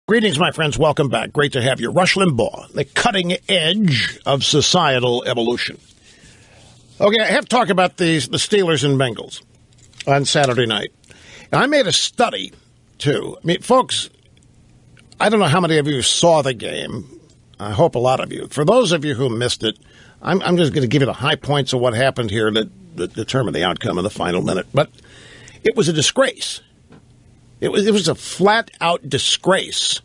Greetings, my friends. Welcome back. Great to have you. Rush Limbaugh, the cutting edge of societal evolution. Okay, I have to talk about the Steelers and Bengals on Saturday night. Now, I made a study, too. I mean, folks, I don't know how many of you saw the game. I hope a lot of you. For those of you who missed it, I'm just going to give you the high points of what happened here that determine the outcome of the final minute. But it was a disgrace. It was a flat-out disgrace.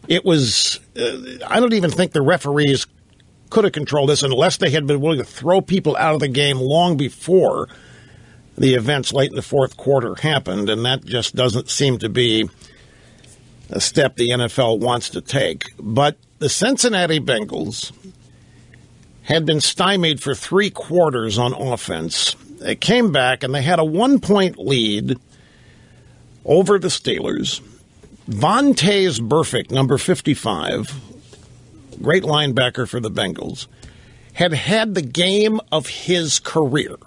It was, I don't even think the referees could have controlled this unless they had been willing to throw people out of the game long before the events late in the fourth quarter happened, and that just doesn't seem to be a step the NFL wants to take. But the Cincinnati Bengals had been stymied for 3 quarters on offense. They came back, and they had a 1-point lead over the Steelers. Vontaze Burfict, number 55, great linebacker for the Bengals, had the game of his career.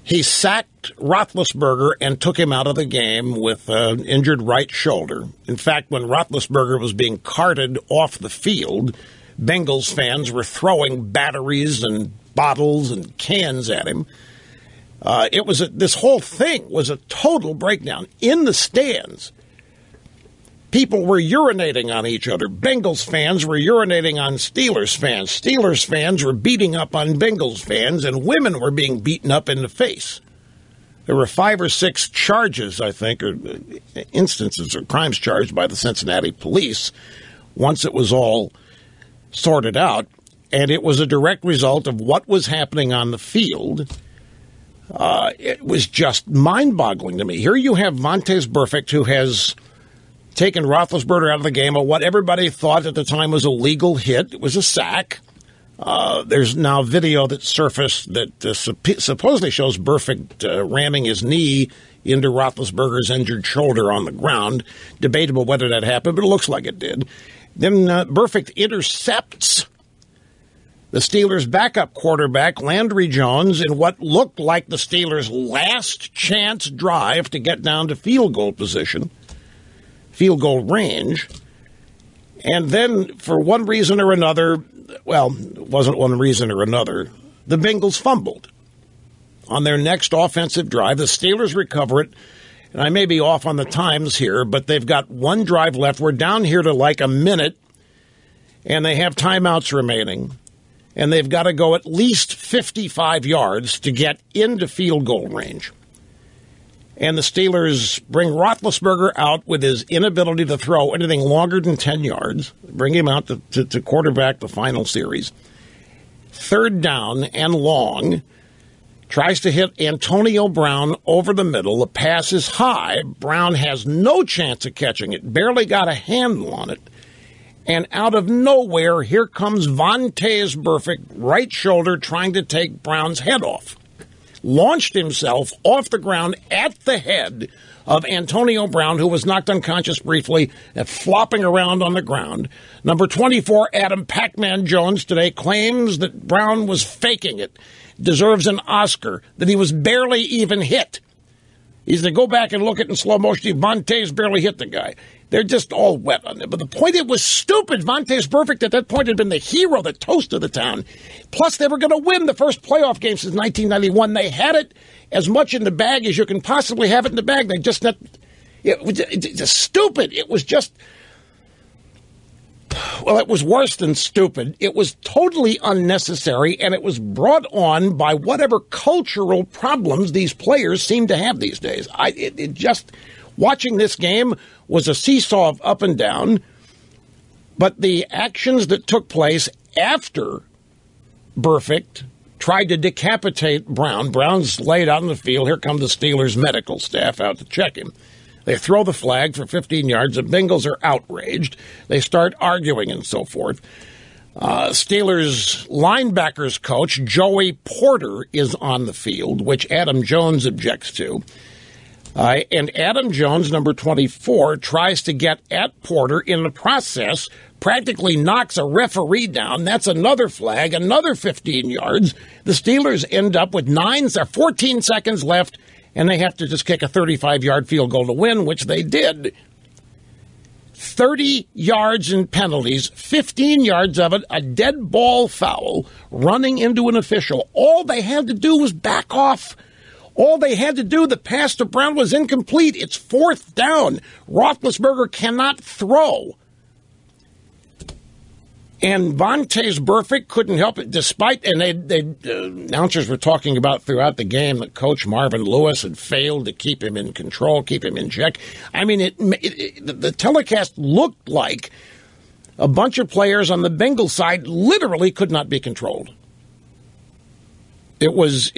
He sacked Roethlisberger and took him out of the game with an injured right shoulder. In fact, when Roethlisberger was being carted off the field, Bengals fans were throwing batteries and bottles and cans at him. This whole thing was a total breakdown. In the stands, people were urinating on each other. Bengals fans were urinating on Steelers fans. Steelers fans were beating up on Bengals fans, and women were being beaten up in the face. There were 5 or 6 charges, I think, or instances of crimes charged by the Cincinnati police once it was all sorted out, and it was a direct result of what was happening on the field. It was just mind-boggling to me. Here you have Vontaze Burfict, who has taken Roethlisberger out of the game on what everybody thought at the time was a legal hit. It was a sack. There's now video that surfaced that supposedly shows Burfict ramming his knee into Roethlisberger's injured shoulder on the ground. Debatable whether that happened, but it looks like it did. Then Burfict intercepts the Steelers' backup quarterback, Landry Jones, in what looked like the Steelers' last chance drive to get down to field goal position, field goal range. And then, for one reason or another, well, it wasn't one reason or another, the Bengals fumbled. On their next offensive drive, the Steelers recover it, and I may be off on the times here, but they've got 1 drive left. We're down here to like a minute, and they have timeouts remaining. And they've got to go at least 55 yards to get into field goal range. And the Steelers bring Roethlisberger out with his inability to throw anything longer than 10 yards, bring him out to quarterback the final series. 3rd down and long, tries to hit Antonio Brown over the middle. The pass is high. Brown has no chance of catching it, barely got a handle on it. And out of nowhere, here comes Vontaze Burfict, right shoulder, trying to take Brown's head off. Launched himself off the ground at the head of Antonio Brown, who was knocked unconscious briefly and flopping around on the ground. Number 24, Adam Pac-Man Jones, today claims that Brown was faking it, deserves an Oscar, that he was barely even hit. He's to go back and look at it in slow motion. Vontaze barely hit the guy. They're just all wet on it. But the point, it was stupid. Vontaze Burfict at that point had been the hero, the toast of the town. Plus, they were going to win the first playoff game since 1991. They had it as much in the bag as you can possibly have it in the bag. They just, it was just stupid. It was just, well, it was worse than stupid. It was totally unnecessary, and it was brought on by whatever cultural problems these players seem to have these days. Watching this game was a seesaw of up and down, but the actions that took place after Burfict tried to decapitate Brown. Brown's laid out in the field. Here come the Steelers' medical staff out to check him. They throw the flag for 15 yards. The Bengals are outraged. They start arguing and so forth. Steelers linebackers coach Joey Porter is on the field, which Adam Jones objects to. And Adam Jones, number 24, tries to get at Porter. In the process, practically knocks a referee down. That's another flag, another 15 yards. The Steelers end up with 14 seconds left, and they have to just kick a 35-yard field goal to win, which they did. 30 yards in penalties, 15 yards of it, a dead ball foul, running into an official. All they had to do was back off. All they had to do, the pass to Brown was incomplete. It's 4th down. Roethlisberger cannot throw. And Vontaze Burfict couldn't help it, despite, and announcers were talking about throughout the game that Coach Marvin Lewis had failed to keep him in control, keep him in check. I mean, the telecast looked like a bunch of players on the Bengals side literally could not be controlled. It was,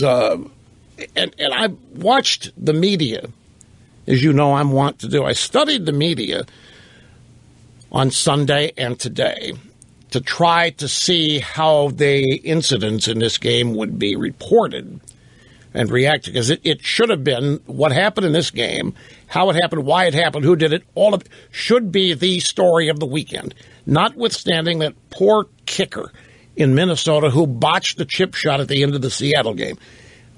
and I watched the media, as you know I'm wont to do. I studied the media on Sunday and today to try to see how the incidents in this game would be reported and reacted, because it should have been what happened in this game, how it happened, why it happened, who did it, all of it should be the story of the weekend, notwithstanding that poor kicker in Minnesota who botched the chip shot at the end of the Seattle game.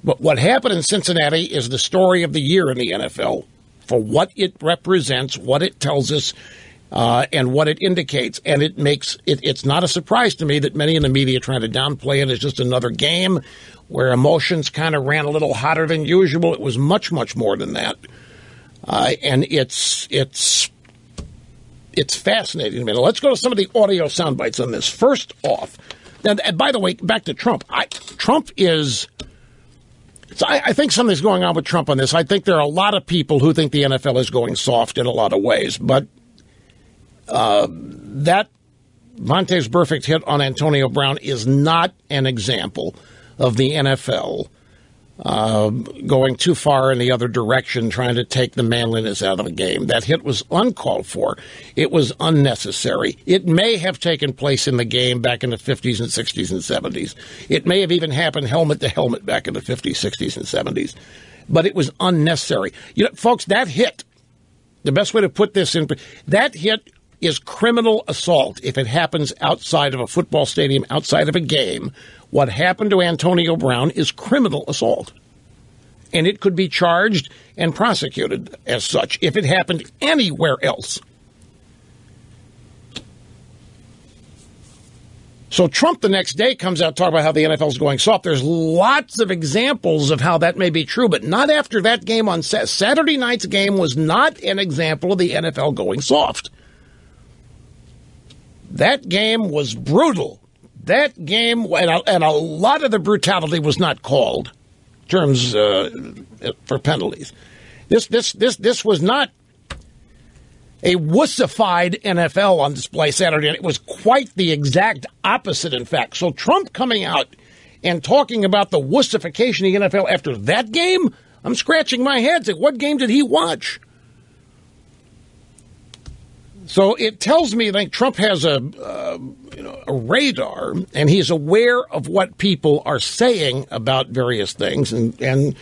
But what happened in Cincinnati is the story of the year in the NFL for what it represents, what it tells us, and what it indicates. And it makes it's not a surprise to me that many in the media trying to downplay it as just another game where emotions kind of ran a little hotter than usual. It was much, much more than that. And it's fascinating to me. Now, let's go to some of the audio sound bites on this. First off, and by the way, back to Trump. Trump is... So I think something's going on with Trump on this. I think there are a lot of people who think the NFL is going soft in a lot of ways, but that Vontaze Burfict hit on Antonio Brown is not an example of the NFL going too far in the other direction, trying to take the manliness out of the game. That hit was uncalled for. It was unnecessary. It may have taken place in the game back in the 50s and 60s and 70s. It may have even happened helmet to helmet back in the 50s, 60s, and 70s. But it was unnecessary. You know, folks, that hit, the best way to put this in, that hit is criminal assault if it happens outside of a football stadium, outside of a game. What happened to Antonio Brown is criminal assault. And it could be charged and prosecuted as such if it happened anywhere else. So Trump the next day comes out talking about how the NFL is going soft. There's lots of examples of how that may be true, but not after that game on Saturday night's game was not an example of the NFL going soft. That game was brutal. That game, and a lot of the brutality was not called in terms for penalties. This was not a wussified NFL on display Saturday night. It was quite the exact opposite, in fact. So Trump coming out and talking about the wussification of the NFL after that game, I'm scratching my head. What game did he watch? So it tells me that Trump has a radar, and he's aware of what people are saying about various things, and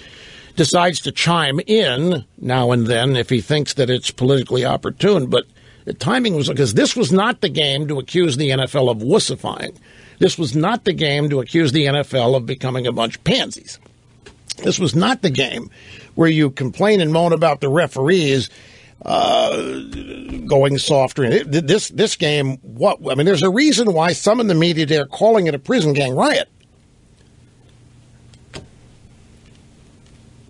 decides to chime in now and then if he thinks that it's politically opportune. But the timing was, because this was not the game to accuse the NFL of wussifying. This was not the game to accuse the NFL of becoming a bunch of pansies. This was not the game where you complain and moan about the referees going softer. This game, there's a reason why some in the media are calling it a prison gang riot.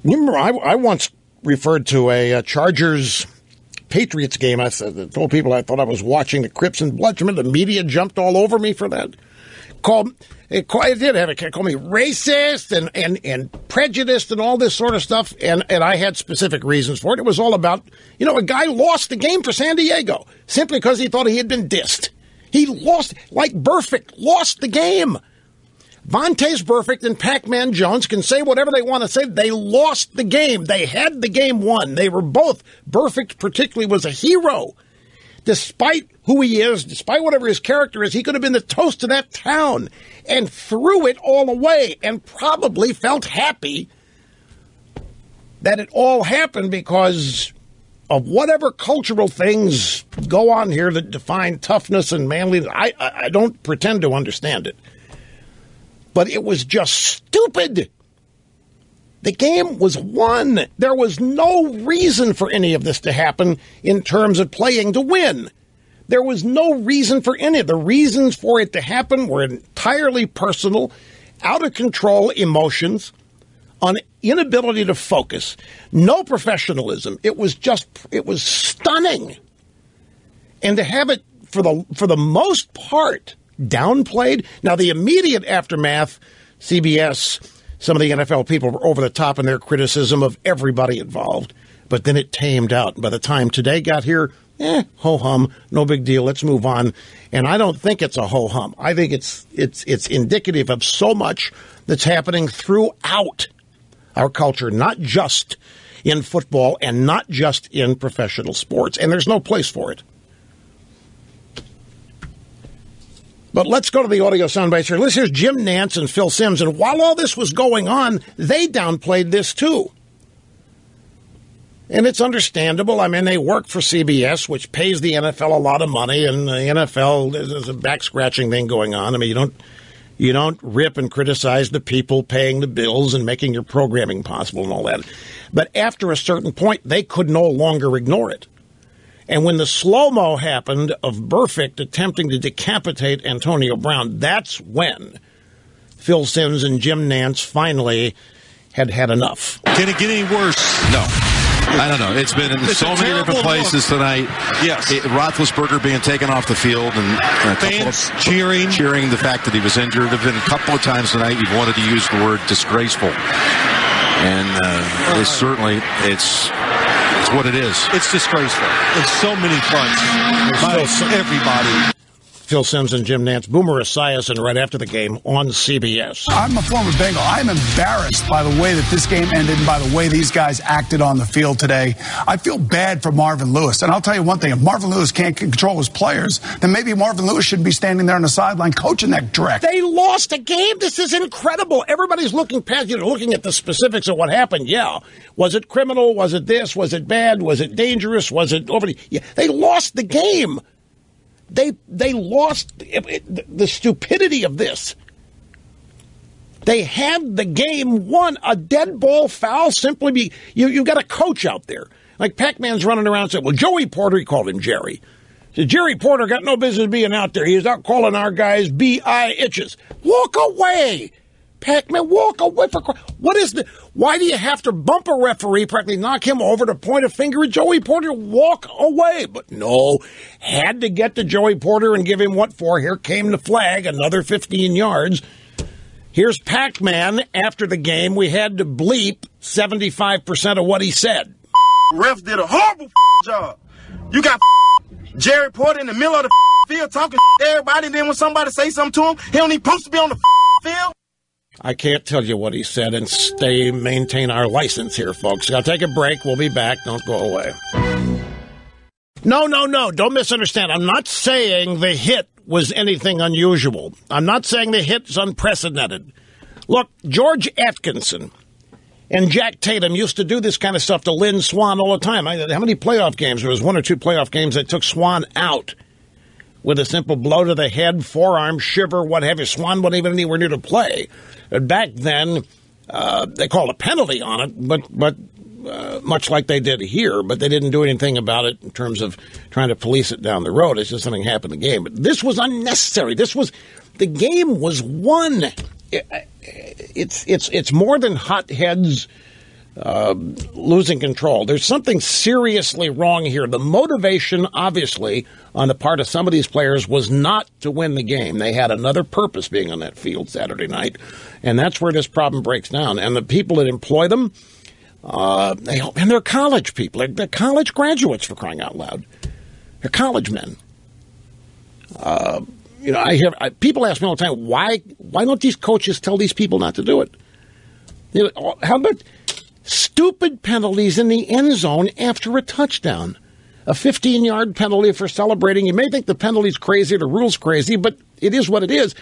You remember, I once referred to a Chargers-Patriots game. I told people I thought I was watching the Crips and Bloods. Remember, the media jumped all over me for that. It called me racist and prejudiced and all this sort of stuff, and I had specific reasons for it. It was all about, a guy lost the game for San Diego simply because he thought he had been dissed. He lost, like Burfict, lost the game. Vontaze Burfict and Pac-Man Jones can say whatever they want to say. They lost the game. They had the game won. They were both. Burfict particularly was a hero. Despite who he is, despite whatever his character is, he could have been the toast of that town and threw it all away and probably felt happy that it all happened because of whatever cultural things go on here that define toughness and manliness. I don't pretend to understand it. But it was just stupid. The game was won. There was no reason for any of this to happen in terms of playing to win. There was no reason for any of the reasons for it to happen were entirely personal, out of control emotions, on inability to focus, no professionalism. It was stunning. And to have it for the most part downplayed. Now the immediate aftermath, CBS, some of the NFL people were over the top in their criticism of everybody involved, but then it tamed out. By the time today got here, ho-hum, no big deal, let's move on. And I don't think it's a ho-hum. I think it's indicative of so much that's happening throughout our culture, not just in football and not just in professional sports. And there's no place for it. But let's go to the audio soundbites here. Here's Jim Nantz and Phil Simms. And while all this was going on, they downplayed this too. And it's understandable. I mean, they work for CBS, which pays the NFL a lot of money. And the NFL, there's a back-scratching thing going on. I mean, you don't rip and criticize the people paying the bills and making your programming possible and all that. But after a certain point, they could no longer ignore it. And when the slow-mo happened of Burfict attempting to decapitate Antonio Brown, that's when Phil Simms and Jim Nantz finally had enough. Can it get any worse? No. I don't know. It's been in so many different places tonight. Yes. Roethlisberger being taken off the field and fans cheering the fact that he was injured. There have been a couple of times tonight you've wanted to use the word disgraceful. And it's certainly, it's what it is. It's disgraceful. In so many fronts. By everybody. Phil Simms and Jim Nantz, Boomer Esiason right after the game on CBS. I'm a former Bengal. I'm embarrassed by the way that this game ended and by the way these guys acted on the field today. I feel bad for Marvin Lewis. And I'll tell you one thing. If Marvin Lewis can't control his players, then maybe Marvin Lewis shouldn't be standing there on the sideline coaching that dreck. They lost a game. This is incredible. Everybody's looking past, looking at the specifics of what happened. Yeah. Was it criminal? Was it this? Was it bad? Was it dangerous? Was it over? Yeah. They lost the game. They lost the stupidity of this. They had the game won. A dead ball foul simply you've got a coach out there. Like Pac-Man's running around and said, well, Joey Porter, he called him Jerry. He said, Jerry Porter got no business being out there. He's out calling our guys B.I. itches. Walk away. Pac-Man, walk away. What is the? Why do you have to bump a referee, practically knock him over to point a finger at Joey Porter? Walk away. But no, had to get to Joey Porter and give him what for. Here came the flag, another 15 yards. Here's Pac-Man after the game. We had to bleep 75% of what he said. Refs did a horrible job. You got Jerry Porter in the middle of the field talking to everybody. Then when somebody say something to him, he don't even supposed to be on the field. I can't tell you what he said and maintain our license here, folks. Gotta take a break. We'll be back. Don't go away. No. Don't misunderstand. I'm not saying the hit was anything unusual. I'm not saying the hit is unprecedented. Look, George Atkinson and Jack Tatum used to do this kind of stuff to Lynn Swann all the time. How many playoff games? There was one or two playoff games that took Swann out with a simple blow to the head, forearm, shiver, what have you. Swann wasn't even anywhere near to play. Back then, they called a penalty on it, but much like they did here, but they didn't do anything about it in terms of trying to police it down the road. It's just something happened in the game. But this was unnecessary. The game was won. It's more than hotheads losing control. There's something seriously wrong here. The motivation, obviously, on the part of some of these players was not to win the game. They had another purpose being on that field Saturday night, and that's where this problem breaks down. And the people that employ them, and they're college people. They're college graduates, for crying out loud. They're college men. I hear people ask me all the time, why don't these coaches tell these people not to do it? How about stupid penalties in the end zone after a touchdown? A 15-yard penalty for celebrating. You may think the penalty's crazy, the rule's crazy, but it is what it is.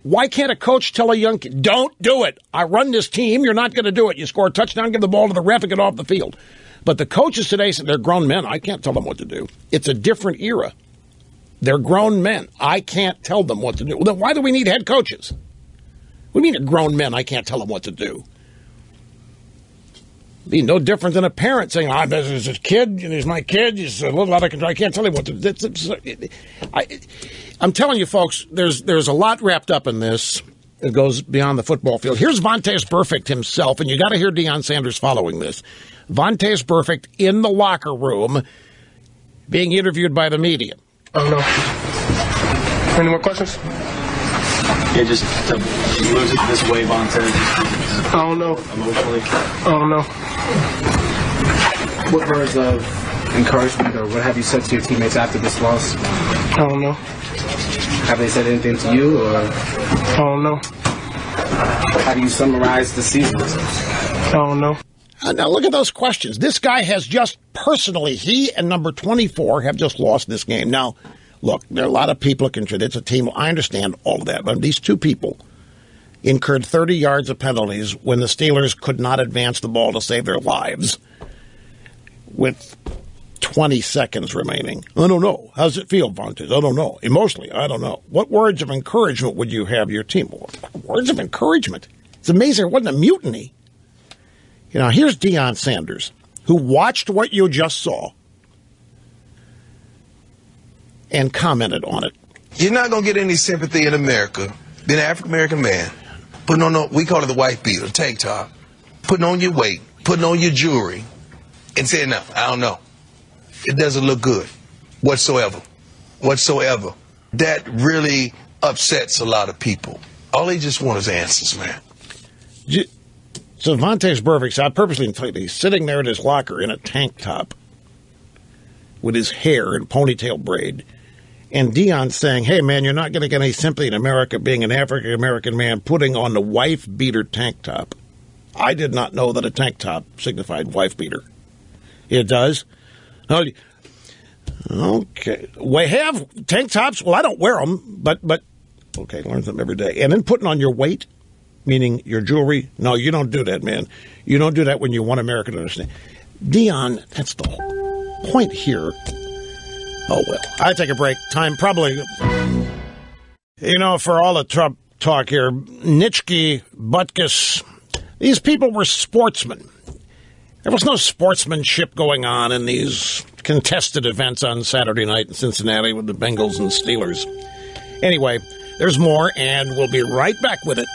Why can't a coach tell a young kid, don't do it. I run this team. You're not going to do it. You score a touchdown, give the ball to the ref and get off the field. But the coaches today, they're grown men. I can't tell them what to do. It's a different era. They're grown men. I can't tell them what to do. Well, then why do we need head coaches? What do you mean they're grown men? I can't tell them what to do. Be no different than a parent saying, this is his kid, and he's my kid, he's a little out of control, I can't tell him what to do. I'm telling you, folks, there's a lot wrapped up in this. It goes beyond the football field. Here's Vontaze Burfict himself, and you got to hear Deion Sanders following this. Vontaze Burfict in the locker room being interviewed by the media. I don't know. Any more questions? Yeah, just to lose it this way, Vontaze. I don't know. Emotionally. I don't know. What words of encouragement or what have you said to your teammates after this loss? I don't know. Have they said anything to you, or I don't know. how do you summarize the season? I don't know. Now look at those questions. This guy has just personally, he and number 24 have just lost this game. Now, look, there are a lot of people that contribute. It's a team. I understand all of that. But these two people incurred 30 yards of penalties when the Steelers could not advance the ball to save their lives with 20 seconds remaining. I don't know. How does it feel, Vontaze? I don't know. Emotionally, I don't know. What words of encouragement would you have your team? Words of encouragement. It's amazing. It wasn't a mutiny. You know, here's Deion Sanders, who watched what you just saw and commented on it. You're not going to get any sympathy in America, being an African-American man, putting on, we call it the wife beater, tank top, putting on your weight, putting on your jewelry, and saying, no, I don't know. It doesn't look good whatsoever. That really upsets a lot of people. All they just want is answers, man. So Vontaze Burfict, I purposely didn't tell you, he's sitting there in his locker in a tank top with his hair in ponytail braid. And Deion saying, hey, man, you're not going to get any sympathy in America being an African-American man putting on the wife-beater tank top. I did not know that a tank top signified wife-beater. It does? Okay. We have tank tops. Well, I don't wear them, but okay, learn something every day. And then putting on your weight, meaning your jewelry. No, you don't do that, man. You don't do that when you want America to understand. Deion, that's the whole point here. Oh, well, I take a break. Time probably, for all the Trump talk here, Nitschke, Butkus, these people were sportsmen. There was no sportsmanship going on in these contested events on Saturday night in Cincinnati with the Bengals and Steelers. Anyway, there's more, and we'll be right back with it.